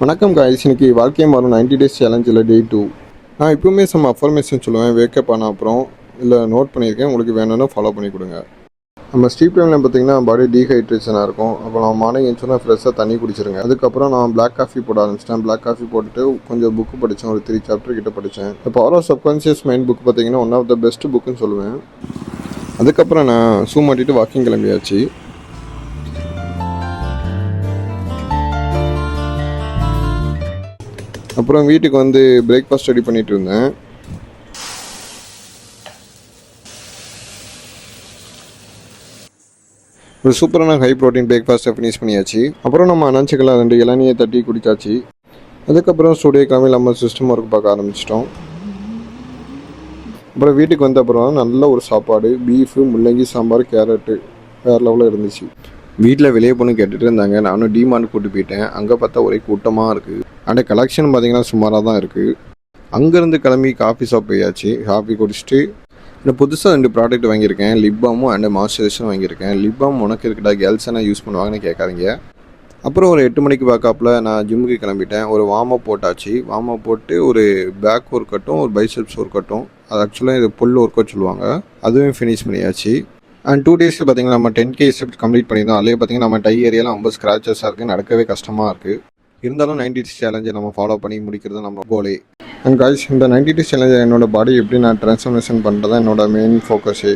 வணக்கம் காய்ஸ், இன்னைக்கு வாழ்க்கையை மாறும் 90 டேஸ் சேலஞ்சில் டே 2. நான் இப்போவுமே சம் அஃபர்மேஷன் சொல்லுவேன். வேக்கப் ஆன அப்புறம் இல்லை நோட் பண்ணியிருக்கேன், உங்களுக்கு வேணும்னு ஃபாலோ பண்ணி கொடுங்க. நம்ம ஸ்லீப் டைமில் பார்த்தீங்கன்னா பாடி டீஹைட்ரேஷனாக இருக்கும். அப்போ நான் மார்னிங் எழுந்தோன்னா ஃப்ரெஷ்ஷாக தண்ணி குடிச்சிருங்க. அதுக்கப்புறம் நான் பிளாக் காஃபி போட ஆரம்பிச்சிட்டேன். பிளாக் காஃபி போட்டுட்டு கொஞ்சம் புக்கு படித்தேன், ஒரு 3 சாப்டர் கிட்ட படித்தேன். இப்போ power of subconscious mind book பார்த்தீங்கன்னா ஒன் ஆஃப் த பெஸ்ட் புக்குன்னு சொல்லுவேன். அதுக்கப்புறம் நான் ஷூ மாட்டிட்டு வாக்கிங் கிளம்பியாச்சு. அப்புறம் வீட்டுக்கு வந்து பிரேக்ஃபாஸ்ட் ரெடி பண்ணிட்டு இருந்தேன். ஒரு சூப்பரான ஹை ப்ரோட்டீன் பிரேக்ஃபாஸ்ட்டை ஃபினிஷ் பண்ணியாச்சு. அப்புறம் நம்ம அனஞ்சிக்கலாம் 2 இளநியை தட்டி குடிச்சாச்சு. அதுக்கப்புறம் ஸ்டூடியோ கிளம்பி நம்ம சிஸ்டம் ஒர்க் பார்க்க ஆரம்பிச்சிட்டோம். அப்புறம் வீட்டுக்கு வந்த அப்புறம் நல்ல ஒரு சாப்பாடு, பீஃபு, முள்ளங்கி சாம்பார், கேரட்டு வேறு லெவலில் இருந்துச்சு. வீட்டில் வெளியே பொண்ணு கேட்டுட்டு இருந்தாங்க. நானும் டிமார்ட் கூட்டு போயிட்டேன். அங்கே பார்த்தா ஒரே கூட்டமாக இருக்குது. அந்த கலெக்ஷன் பார்த்தீங்கன்னா சுமாராக தான் இருக்குது. அங்கேருந்து கிளம்பி காஃபி ஷாப் போயாச்சு. காஃபி குடிச்சிட்டு இந்த புதுசாக 2 ப்ராடக்ட் வாங்கியிருக்கேன். லிப் பாமும் அண்ட் மாய்ஸ்சரைசரும் வாங்கியிருக்கேன். லிப் பாம் உனக்கு இருக்குடா, கேர்ள்ஸ் என்ன யூஸ் பண்ணுவாங்கன்னு கேட்காதீங்க. அப்புறம் ஒரு 8 மணிக்கு பேக்கப்பில் நான் ஜிம்முக்கு கிளம்பிட்டேன். ஒரு வார்ம் அப் போட்டாச்சு. வார்ம் அப் போட்டு ஒரு பேக் ஒர்க் கட்டும், ஒரு பைசெப்ஸ் ஒர்க் கட்டும், அது ஆக்சுவலாக இது புல் ஒர்க் அவுட் சொல்லுவாங்க, அதுவும் ஃபினிஷ் பண்ணியாச்சு. அண்ட் 2 டேஸில் பார்த்தீங்கன்னா நம்ம 10K ஸ்டெப்ஸ் கம்ப்ளீட் பண்ணியிருந்தோம். அதிலே பார்த்தீங்கன்னா நம்ம டை ஏரியாலாம் ரொம்ப ஸ்க்ராச்சஸாக இருக்குது, நடக்கவே கஷ்டமாக இருக்குது. இருந்தாலும் 90 டேஸ் சேலஞ்சை நம்ம ஃபாலோ பண்ணி முடிக்கிறது நம்ம கோலே. அண்ட் காய்ஸ், இந்த 90 டேஸ் சேலஞ்சை என்னோட பாடி எப்படி நான் ட்ரான்ஸ்ஃபர்மேஷன் பண்ணுறது என்னோட மெயின் ஃபோக்கஸே.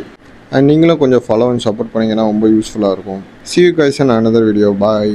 அண்ட் நீங்களும் கொஞ்சம் ஃபாலோ அண்ட் சப்போர்ட் பண்ணிங்கன்னா ரொம்ப யூஸ்ஃபுல்லாக இருக்கும். See you guys in another video. Bye.